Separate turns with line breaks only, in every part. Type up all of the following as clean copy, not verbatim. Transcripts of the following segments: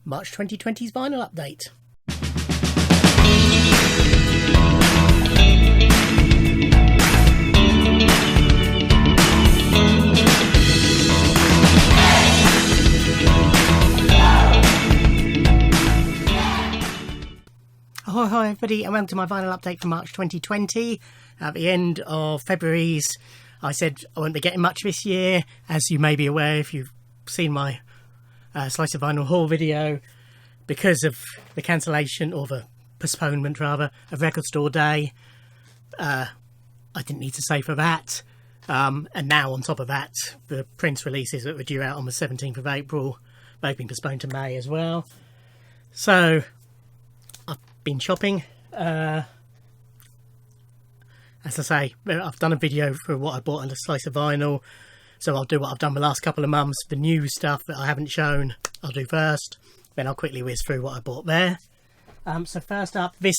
March 2020's vinyl update. Hi everybody, and welcome to my vinyl update for March 2020. At the end of February's, I said I won't be getting much this year. As you may be aware if you've seen my Slice of Vinyl haul video, because of the cancellation, or the postponement rather, of Record Store Day. I didn't need to say for that. And now on top of that, the Prince releases that were due out on the 17th of April, they've been postponed to May as well. So I've been shopping. As I say, I've done a video for what I bought on a Slice of Vinyl, so I'll do what I've done the last couple of months. The new stuff that I haven't shown, I'll do first, then I'll quickly whiz through what I bought there. So first up, this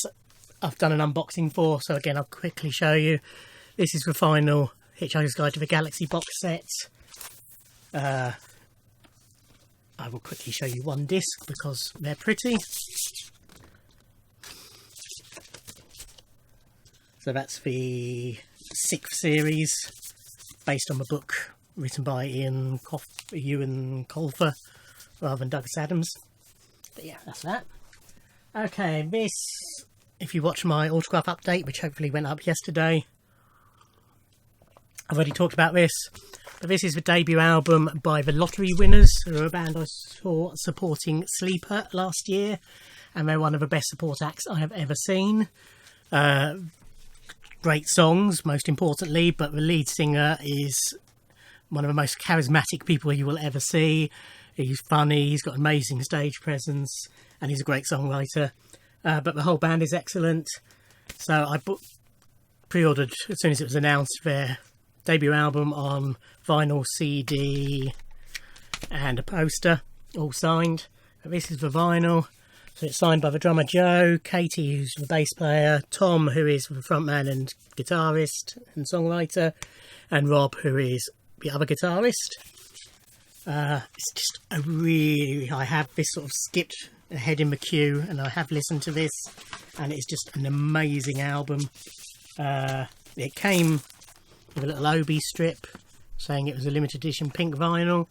I've done an unboxing for, so again I'll quickly show you. This is the final Hitchhiker's Guide to the Galaxy box set. I will quickly show you one disc because they're pretty. So that's the 6th series, based on the book written by Ewan Colfer rather than Douglas Adams. But yeah, that's that. Okay, this, if you watch my autograph update, which hopefully went up yesterday, I've already talked about this. But this is the debut album by the Lottery Winners, who are a band I saw supporting Sleeper last year, and they're one of the best support acts I have ever seen. Great songs, most importantly, but the lead singer is one of the most charismatic people you will ever see. He's funny, he's got amazing stage presence, and he's a great songwriter. But the whole band is excellent. So I pre-ordered, as soon as it was announced, their debut album on vinyl, CD, and a poster, all signed. But this is the vinyl. So it's signed by the drummer Joe, Katie, who's the bass player, Tom, who is the frontman and guitarist and songwriter, and Rob, who is the other guitarist. It's just I have this sort of skipped ahead in the queue, and I have listened to this, and it's just an amazing album. It came with a little Obi strip saying it was a limited edition pink vinyl.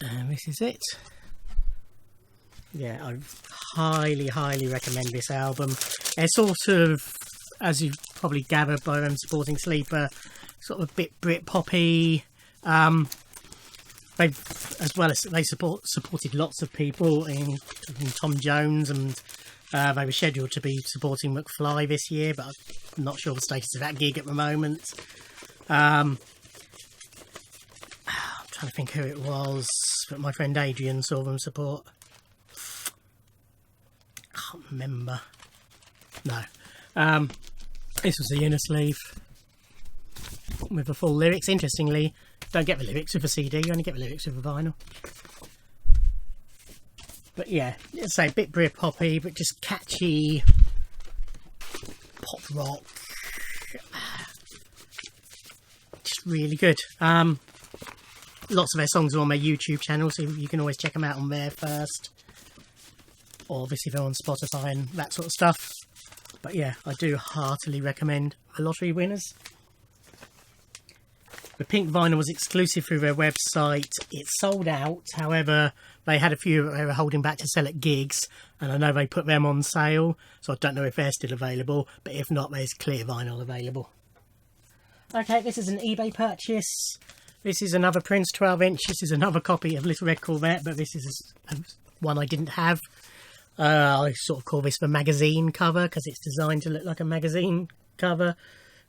And this is it. Yeah, I highly recommend this album. It's sort of, as you've probably gathered by them supporting Sleeper, sort of a bit Brit-poppy. They've, as well as they supported lots of people, in Tom Jones, and they were scheduled to be supporting McFly this year, but I'm not sure the status of that gig at the moment. I'm trying to think who it was, but my friend Adrian saw them support. Can't remember. No. This was a Unisleeve with the full lyrics. Interestingly, don't get the lyrics with a CD, you only get the lyrics with a vinyl. But yeah, let's say a bit Brit-poppy, but just catchy pop rock. Just really good. Lots of their songs are on their YouTube channel, so you can always check them out on there first. Or obviously they're on Spotify and that sort of stuff. But yeah, I do heartily recommend the Lottery Winners. The pink vinyl was exclusive through their website. It's sold out, however, they had a few they were holding back to sell at gigs, and I know they put them on sale, so I don't know if they're still available, but if not, there's clear vinyl available. Okay, this is an eBay purchase. This is another Prince 12-inch. This is another copy of Little Red Corvette, but this is one I didn't have. I sort of call this the magazine cover because it's designed to look like a magazine cover.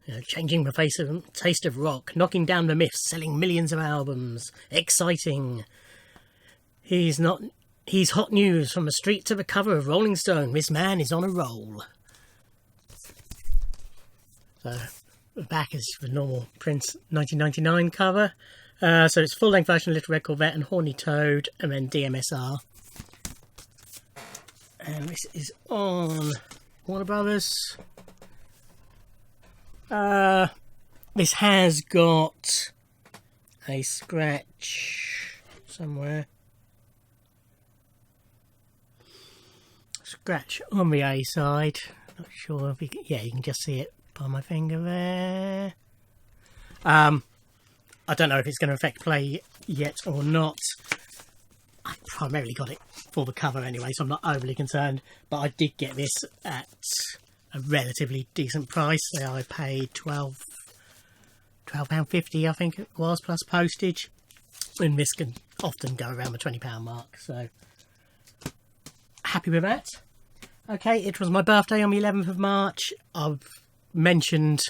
You know, changing the taste of rock, knocking down the myths, selling millions of albums. Exciting. He's hot news from the street to the cover of Rolling Stone. This man is on a roll. So the back is the normal Prince 1999 cover. So it's full-length version of Little Red Corvette and Horny Toad, and then DMSR. And this is on Warner Brothers. This has got a scratch somewhere. Scratch on the A side. Not sure if you can, yeah, you can just see it by my finger there. I don't know if it's going to affect play yet or not. I primarily got it for the cover anyway, so I'm not overly concerned. But I did get this at a relatively decent price. So I paid £12.50, I think it was, plus postage. And this can often go around the £20 mark, so happy with that. Okay, it was my birthday on the 11th of March. I've mentioned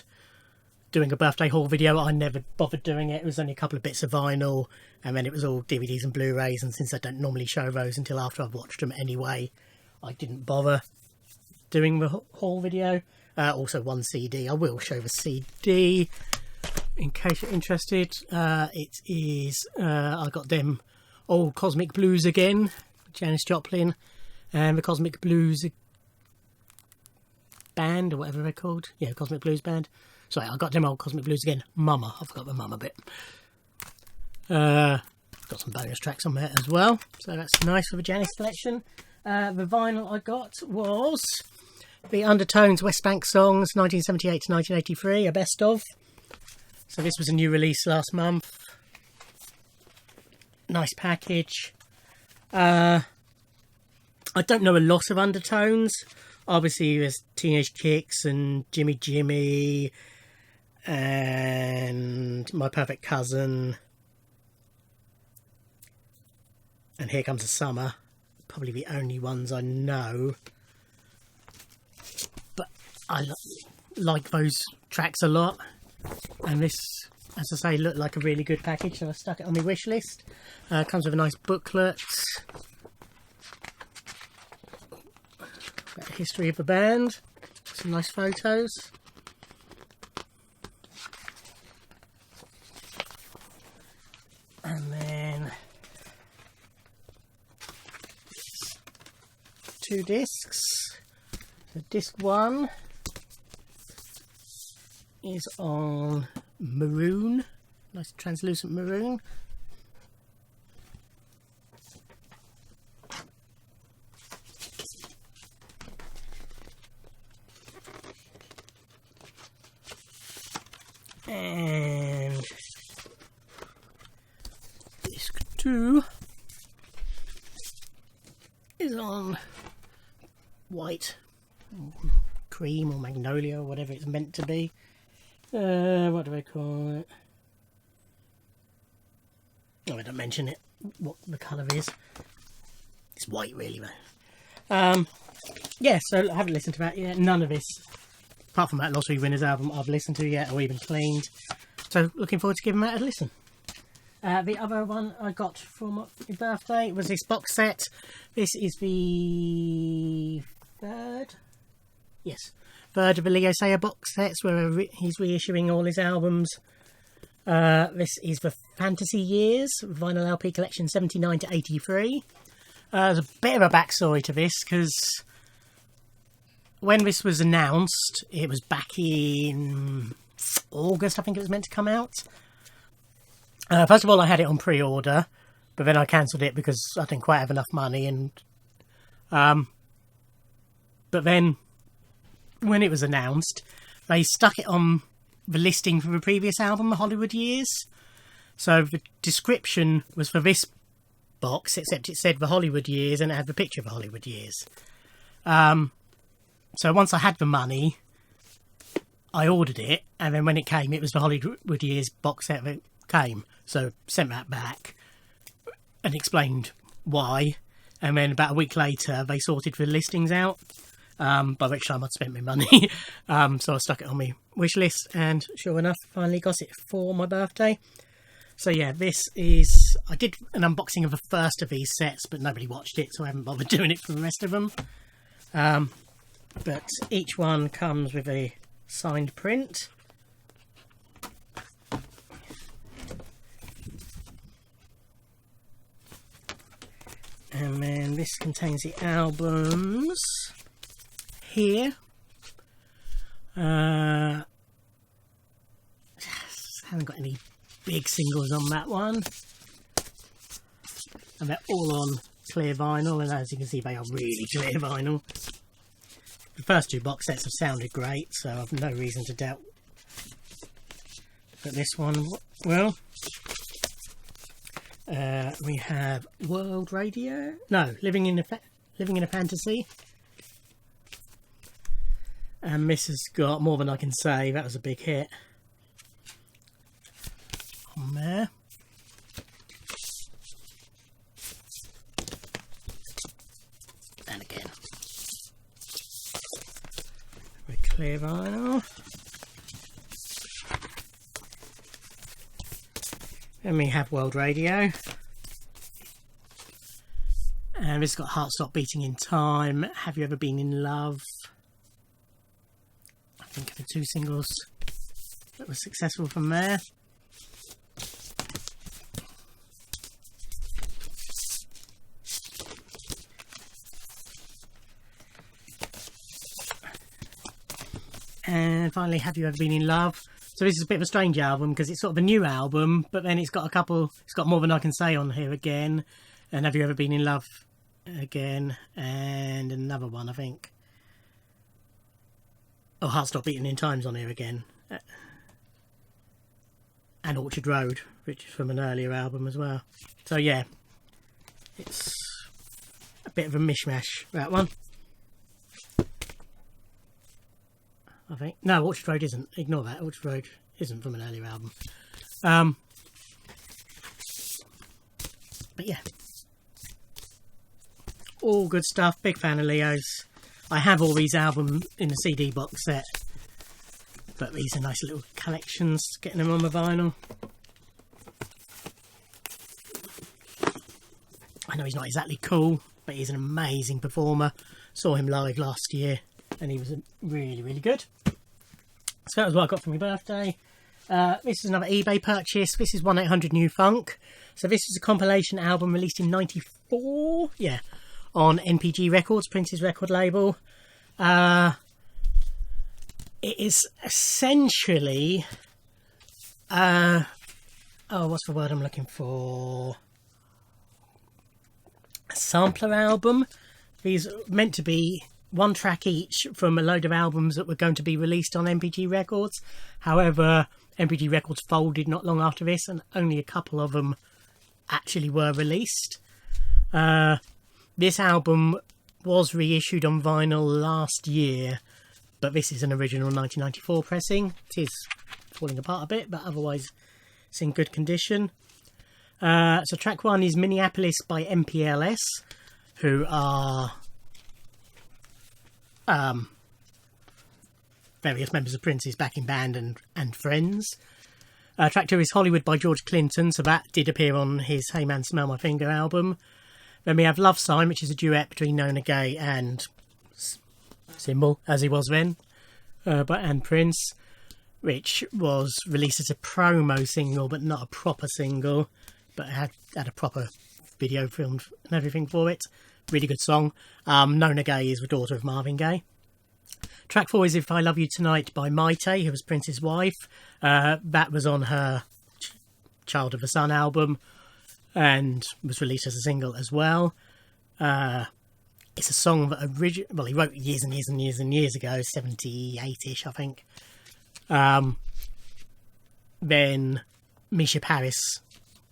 doing a birthday haul video. I never bothered doing it. It was only a couple of bits of vinyl, and then it was all DVDs and Blu-rays, and since I don't normally show those until after I've watched them anyway, I didn't bother doing the haul video. Also one CD. I will show the CD in case you're interested. It is I got them old Cosmic Blues Again, Janis Joplin, and the Cosmic Blues Band, or whatever they're called. Yeah, Cosmic Blues Band. Sorry, I got them old Cosmic Blues Again. Mama, I forgot the Mama bit. Got some bonus tracks on there as well, so that's nice for the Janis collection. The vinyl I got was the Undertones West Bank Songs 1978 to 1983, a best of. So this was a new release last month. Nice package. I don't know a lot of Undertones. Obviously there's Teenage Kicks and Jimmy Jimmy and My Perfect Cousin and Here Comes the Summer. Probably the only ones I know. But I like those tracks a lot. And this, as I say, looked like a really good package, so I stuck it on my wish list. Comes with a nice booklet. Got a history of the band. Some nice photos. And then two discs. So disc one is on maroon, nice translucent maroon. And disc two is on white, cream or magnolia or whatever it's meant to be. What do I call it? Oh, I don't mention it, what the colour is. It's white really, though. Yeah, so I haven't listened to that yet. None of this, apart from that Lost Week Winners album, I've listened to yet or even cleaned. So looking forward to giving that a listen. The other one I got for my birthday was this box set. This is the third of the Leo Sayer box sets where he's reissuing all his albums. This is the Fantasy Years vinyl LP collection 79 to 83. There's a bit of a backstory to this because when this was announced, it was back in August, I think it was meant to come out. First of all, I had it on pre-order, but then I cancelled it because I didn't quite have enough money. And but then when it was announced, they stuck it on the listing for the previous album, The Hollywood Years. So the description was for this box, except it said The Hollywood Years and it had the picture of The Hollywood Years. So once I had the money, I ordered it, and then when it came, it was the Hollywood Years box set that came. So sent that back and explained why. And then about a week later, they sorted the listings out. By which time I'd spent my money. So I stuck it on my wish list, and sure enough, finally got it for my birthday. So yeah, this is... I did an unboxing of the first of these sets, but nobody watched it, so I haven't bothered doing it for the rest of them. But each one comes with a signed print. And then this contains the albums. Here, haven't got any big singles on that one. And they're all on clear vinyl, and as you can see they are really clear vinyl. The first two box sets have sounded great, so I've no reason to doubt that this one will. We have World Radio. No, Living in a Fantasy. And this has got More Than I Can Say. That was a big hit on there. And again, with clear vinyl. Then we have World Radio. And it's got Heart Stop Beating in Time, Have You Ever Been in Love. I think of the two singles that were successful from there. And finally, Have You Ever Been in Love? So this is a bit of a strange album because it's sort of a new album, but then it's got More Than I Can Say on here again, and Have You Ever Been in Love again, and another one, I think. Oh, Heart Stop Beating in Time's on here again. And Orchard Road, which is from an earlier album as well. So yeah, it's a bit of a mishmash, that one. I think. No, Orchard Road isn't. Ignore that. Orchard Road isn't from an earlier album. But yeah. All good stuff. Big fan of Leo's. I have all these albums in the CD box set. But these are nice little collections. Getting them on the vinyl. I know he's not exactly cool, but he's an amazing performer. Saw him live last year. And he was really, really good. So that was what I got for my birthday. This is another eBay purchase. This is 1-800 New Funk. So this is a compilation album released in '94. Yeah, on NPG Records, Prince's record label. It is essentially... what's the word I'm looking for? A sampler album. These are meant to be one track each from a load of albums that were going to be released on NPG Records. However, NPG Records folded not long after this, and only a couple of them actually were released. This album was reissued on vinyl last year, but this is an original 1994 pressing. It is falling apart a bit, but otherwise it's in good condition. So track one is Minneapolis by MPLS, who are various members of Prince's backing band and friends. Track 2 is Hollywood by George Clinton, so that did appear on his Hey Man Smell My Finger album. Then we have Love Sign, which is a duet between Nona Gay and Symbol, as he was then, and Prince, which was released as a promo single but not a proper single, but had a proper video filmed and everything for it. Really good song. Nona Gay is the daughter of Marvin Gaye. Track 4 is If I Love You Tonight by Maite, who was Prince's wife. That was on her Child of the Sun album and was released as a single as well. It's a song that he wrote years and years and years and years ago, 78-ish, I think. Then Misha Paris,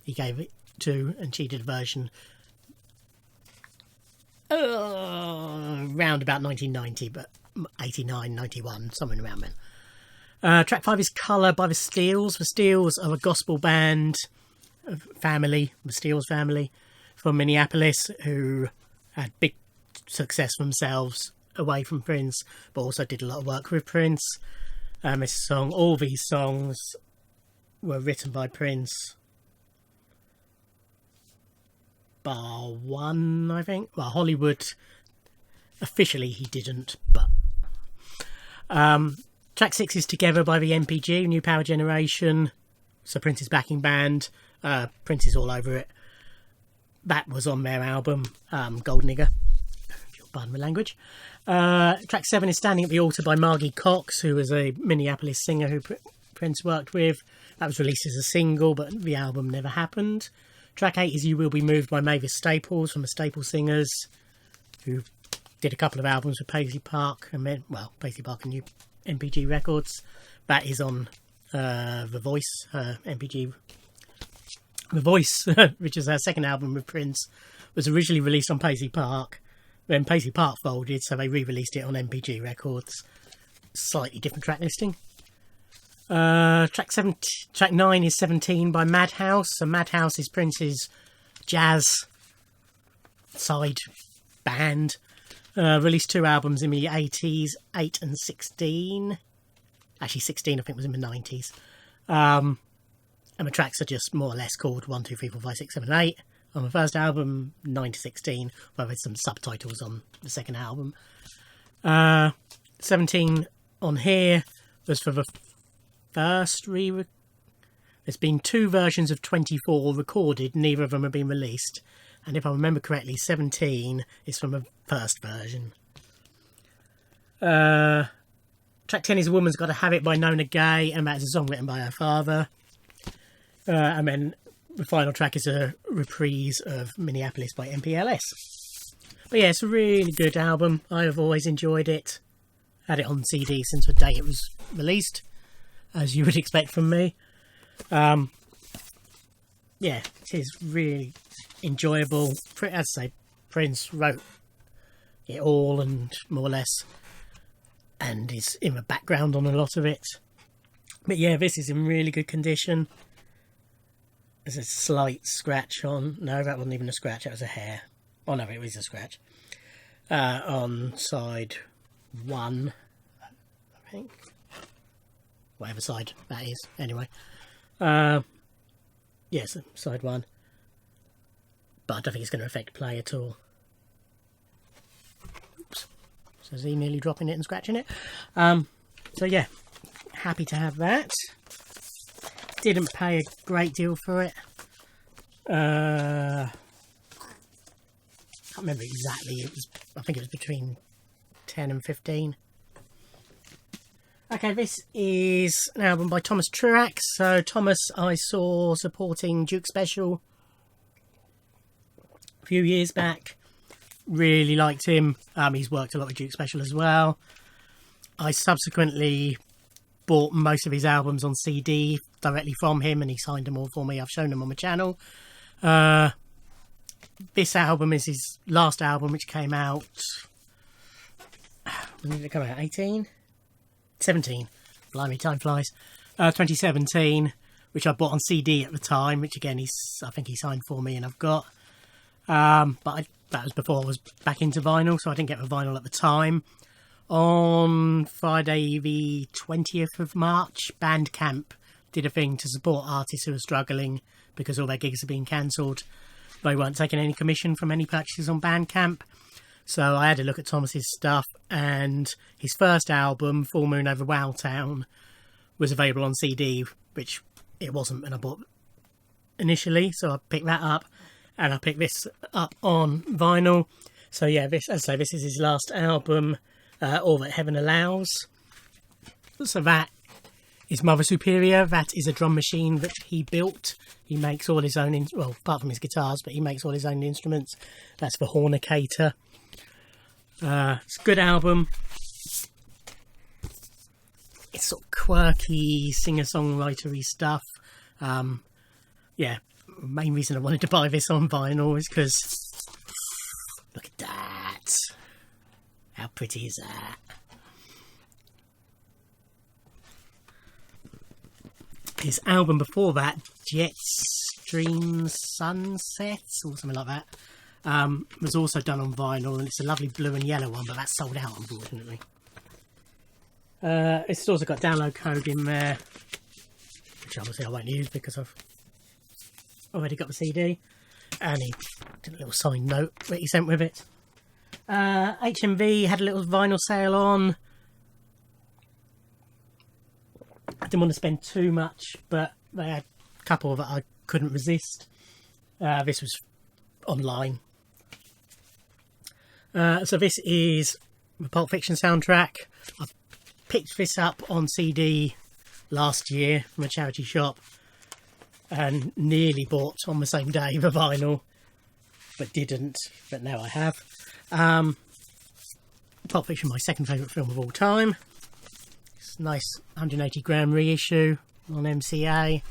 he gave it to, and she did a version around about 1990, but 89, 91, somewhere around then. Track 5 is Colour by the Steels. The Steels are a gospel band family, the Steels family, from Minneapolis, who had big success themselves away from Prince, but also did a lot of work with Prince. All these songs were written by Prince, bar one, I think. Well, Hollywood, officially he didn't, but track 6 is Together by the NPG, New Power Generation, so Prince's backing band. Prince is all over it. That was on their album Gold Nigger, if you'll pardon my language. Track 7 is Standing at the Altar by Margie Cox, who was a Minneapolis singer who Prince worked with. That was released as a single, but the album never happened. Track 8 is You Will Be Moved by Mavis Staples from the Staple Singers, who did a couple of albums with Paisley Park, and then, well, Paisley Park and New MPG Records. That is on The Voice, MPG. The Voice, which is her second album with Prince, was originally released on Paisley Park. Then Paisley Park folded, so they re-released it on MPG Records. Slightly different track listing. Track 9 is 17 by Madhouse. So Madhouse is Prince's jazz side band. Released 2 albums in the 80s, 8 and 16. Actually, 16 I think was in the 90s. And the tracks are just more or less called 1, 2, 3, 4, 5, 6, 7, 8 on the first album, 9 to 16, where there's some subtitles on the second album. 17 on here was for the first There's been 2 versions of 24 recorded, neither of them have been released. And if I remember correctly, 17 is from the first version. Track 10 is A Woman's Gotta Have It by Nona Gay, and that is a song written by her father. And then the final track is a reprise of Minneapolis by MPLS. But yeah, it's a really good album. I have always enjoyed it. Had it on CD since the day it was released, as you would expect from me. Yeah, it is really enjoyable. As I say, Prince wrote it all and more or less, and is in the background on a lot of it. But yeah, this is in really good condition. There's a slight scratch on... No, that wasn't even a scratch, that was a hair. Oh no, it was a scratch. On side 1, I think. Whatever side that is, anyway. Yes, side 1. But I don't think it's going to affect play at all. Oops. So is he nearly dropping it and scratching it? So yeah, happy to have that. Didn't pay a great deal for it. I can't remember exactly. I think it was between 10 and 15. Okay, this is an album by Thomas Truax. So Thomas I saw supporting Duke Special a few years back. Really liked him. He's worked a lot with Duke Special as well. I subsequently bought most of his albums on CD directly from him, and he signed them all for me. I've shown them on my channel. This album is his last album, which came out... When did it come out? 18? 17. Blimey, time flies. 2017, which I bought on CD at the time, which again, I think he signed for me and I've got. But that was before I was back into vinyl, so I didn't get the vinyl at the time. On Friday the 20th of March, Bandcamp did a thing to support artists who are struggling because all their gigs have been cancelled. They weren't taking any commission from any purchases on Bandcamp. So I had a look at Thomas's stuff, and his first album, Full Moon Over Wowtown, was available on CD, which it wasn't when I bought initially. So I picked that up, and I picked this up on vinyl. So yeah, this is his last album, All That Heaven Allows. So that is Mother Superior. That is a drum machine that he built. He makes all his own, well, apart from his guitars, but he makes all his own instruments. That's the Hornicator. It's a good album. It's sort of quirky, singer-songwritery stuff. Yeah, the main reason I wanted to buy this on vinyl is because look at that. How pretty is that? His album before that, Jetstream Sunsets or something like that, was also done on vinyl, and it's a lovely blue and yellow one, but that's sold out, unfortunately. It's also got download code in there, which obviously I won't use because I've already got the CD. And he did a little signed note that he sent with it. HMV had a little vinyl sale on. I didn't want to spend too much, but they had a couple that I couldn't resist. This was online. So this is the Pulp Fiction soundtrack. I picked this up on CD last year from a charity shop and nearly bought on the same day the vinyl, but didn't, but now I have. Pulp Fiction, my second favourite film of all time. It's a nice 180 gram reissue on MCA.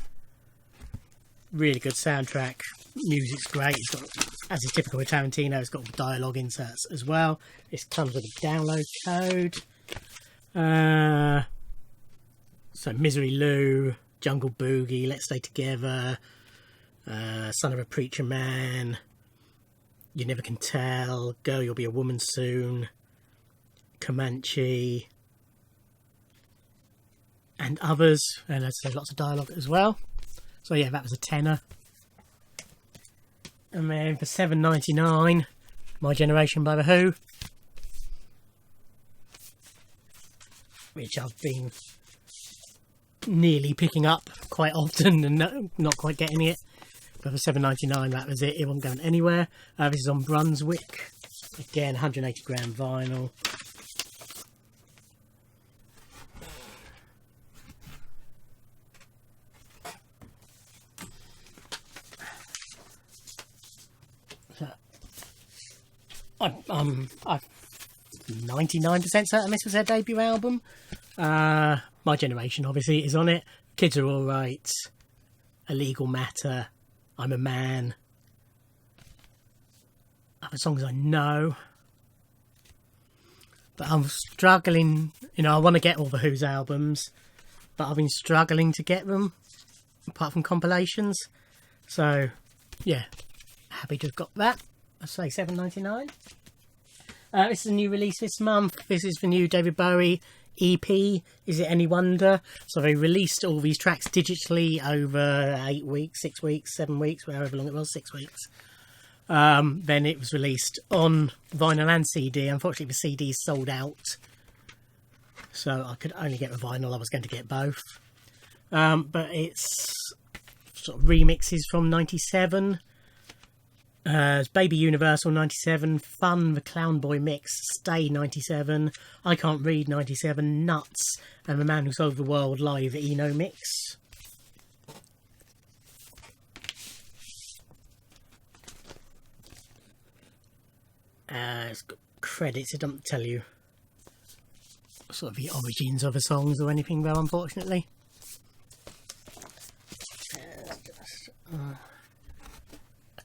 Really good soundtrack. Music's great. It's got, as is typical with Tarantino, it's got dialogue inserts as well. This comes with a download code. So Misery Lou, Jungle Boogie, Let's Stay Together, Son of a Preacher Man, You Never Can Tell, Girl You'll Be a Woman Soon, Comanche, and others, and there's lots of dialogue as well. So yeah, that was a tenner. And then for $7.99, My Generation by The Who, which I've been nearly picking up quite often and not quite getting it. But for $7.99, that was it. It wasn't going anywhere. This is on Brunswick. Again, 180 gram vinyl. I'm 99% certain this was their debut album. My Generation obviously is on it. Kids Are Alright, A Legal Matter, I'm a Man. Other songs I know. But I'm struggling, I want to get all the Who's albums, but I've been struggling to get them, apart from compilations. So, yeah, happy to have got that. I say $7.99. This is a new release this month. This is the new David Bowie EP, Is It Any Wonder? So they released all these tracks digitally over 8 weeks, 6 weeks, 7 weeks, however long it was, 6 weeks. Then it was released on vinyl and CD. Unfortunately, the CD sold out, so I could only get the vinyl. I was going to get both. But it's sort of remixes from 97. Baby Universal 97, Fun, The Clown Boy Mix, Stay 97, I Can't Read 97, Nuts, and The Man Who Sold the World Live Eno Mix. It's got credits, it doesn't tell you sort of the origins of the songs or anything though, unfortunately.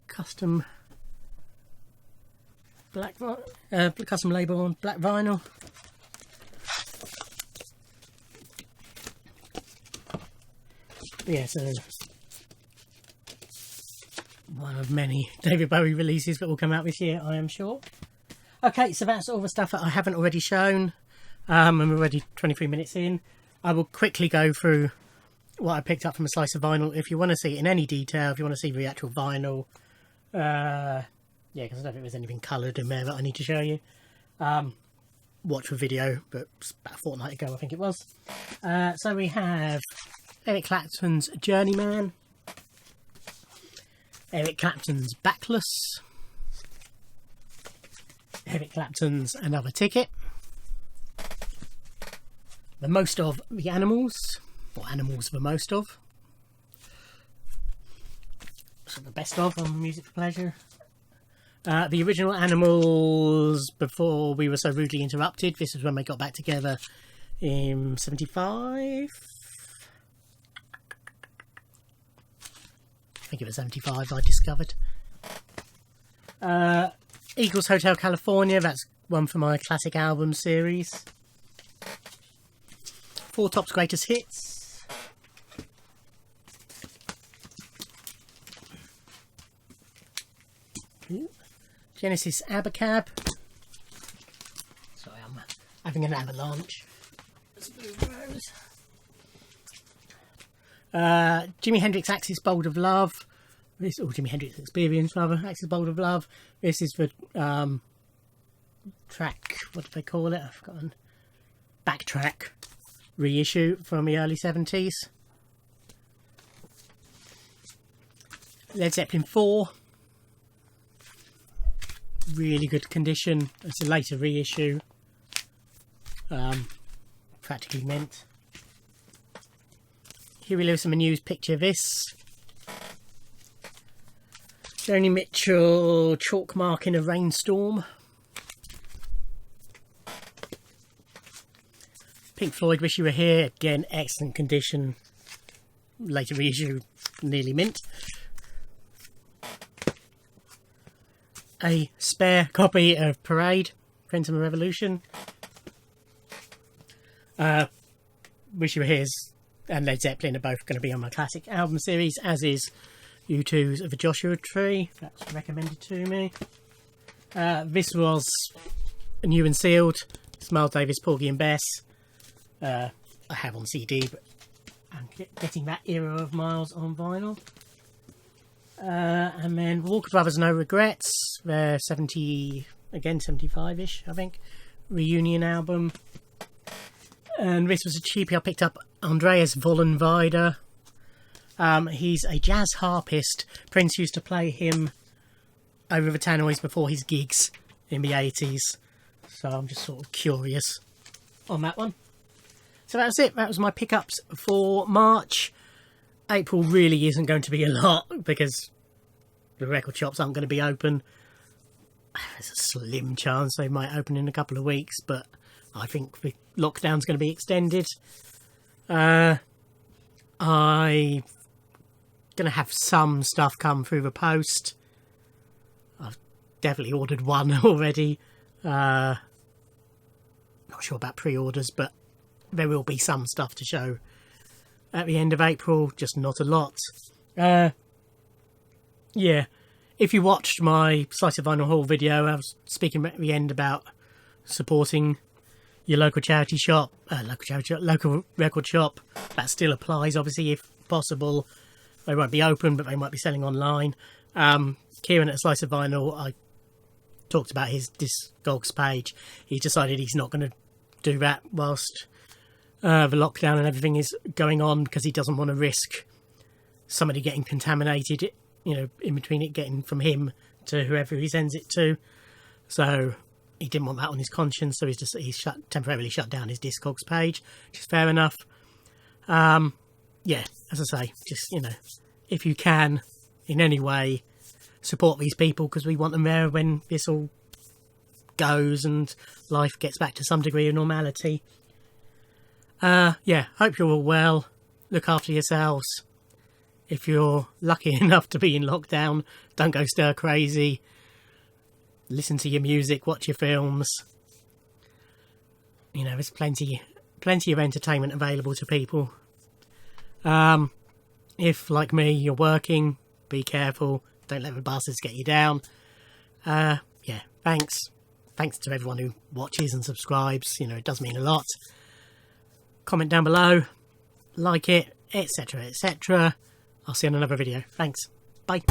Custom black custom label on black vinyl. Yeah, so one of many David Bowie releases that will come out this year, I am sure. Okay, so that's all the stuff that I haven't already shown, and we're already 23 minutes in. I will quickly go through what I picked up from a slice of vinyl. If you want to see it in any detail, if you want to see the actual vinyl, yeah, because I don't think there's anything coloured in there that I need to show you. Watch the video, but it's about a fortnight ago I think it was. So we have Eric Clapton's Journeyman, Eric Clapton's Backless, Eric Clapton's Another Ticket, The Most of the Animals, or Animals the Most of, so the best of on Music for Pleasure. The original Animals, Before We Were So Rudely Interrupted. This is when they got back together in 75. I think it was 75 I discovered. Eagles Hotel California, that's one for my classic album series. Four Top's Greatest Hits. Genesis Abacab. Sorry, I'm having an avalanche. Jimi Hendrix Axis Bold of Love. This, or Jimi Hendrix Experience rather. Axis Bold of Love. This is the track. What do they call it? I've forgotten. Backtrack reissue from the early 70s. Led Zeppelin 4. Really good condition. It's a later reissue. Practically mint. Huey Lewis and the News, picture this. Joni Mitchell, chalk mark in a rainstorm. Pink Floyd, Wish You Were Here, again, excellent condition. Later reissue, nearly mint. A spare copy of Parade, Friends of a Revolution. Wish You Were Here's and Led Zeppelin are both going to be on my classic album series, as is U2's The Joshua Tree. That's recommended to me. This was New and Sealed, Miles Davis, Porgy and Bess. I have on CD, but I'm getting that era of Miles on vinyl. And then Walker Brothers, No Regrets, their 75-ish, I think, reunion album. And this was a cheapie I picked up, Andreas Vollenweider. He's a jazz harpist. Prince used to play him over the tannoys before his gigs in the 80s. So I'm just sort of curious on that one. So that was it. That was my pickups for March. April really isn't going to be a lot because the record shops aren't going to be open. There's a slim chance they might open in a couple of weeks, but I think the lockdown's going to be extended. I'm going to have some stuff come through the post. I've definitely ordered one already. Not sure about pre-orders, but there will be some stuff to show at the end of April, just not a lot. Yeah, if you watched my Slice of Vinyl haul video, I was speaking at the end about supporting your local charity shop, local record shop. That still applies, obviously, if possible. They won't be open, but they might be selling online. Kieran at Slice of Vinyl, I talked about his Discogs page. He decided he's not going to do that whilst the lockdown and everything is going on, because he doesn't want to risk somebody getting contaminated, in between it getting from him to whoever he sends it to. So he didn't want that on his conscience, so he's temporarily shut down his Discogs page, which is fair enough. Yeah, as I say, just, if you can, in any way, support these people, because we want them there when this all goes and life gets back to some degree of normality. Yeah, hope you're all well. Look after yourselves. If you're lucky enough to be in lockdown, don't go stir crazy. Listen to your music, watch your films. There's plenty of entertainment available to people. If, like me, you're working, be careful. Don't let the bastards get you down. Yeah, thanks. Thanks to everyone who watches and subscribes. It does mean a lot. Comment down below, like it, etc, etc. I'll see you on another video. Thanks. Bye.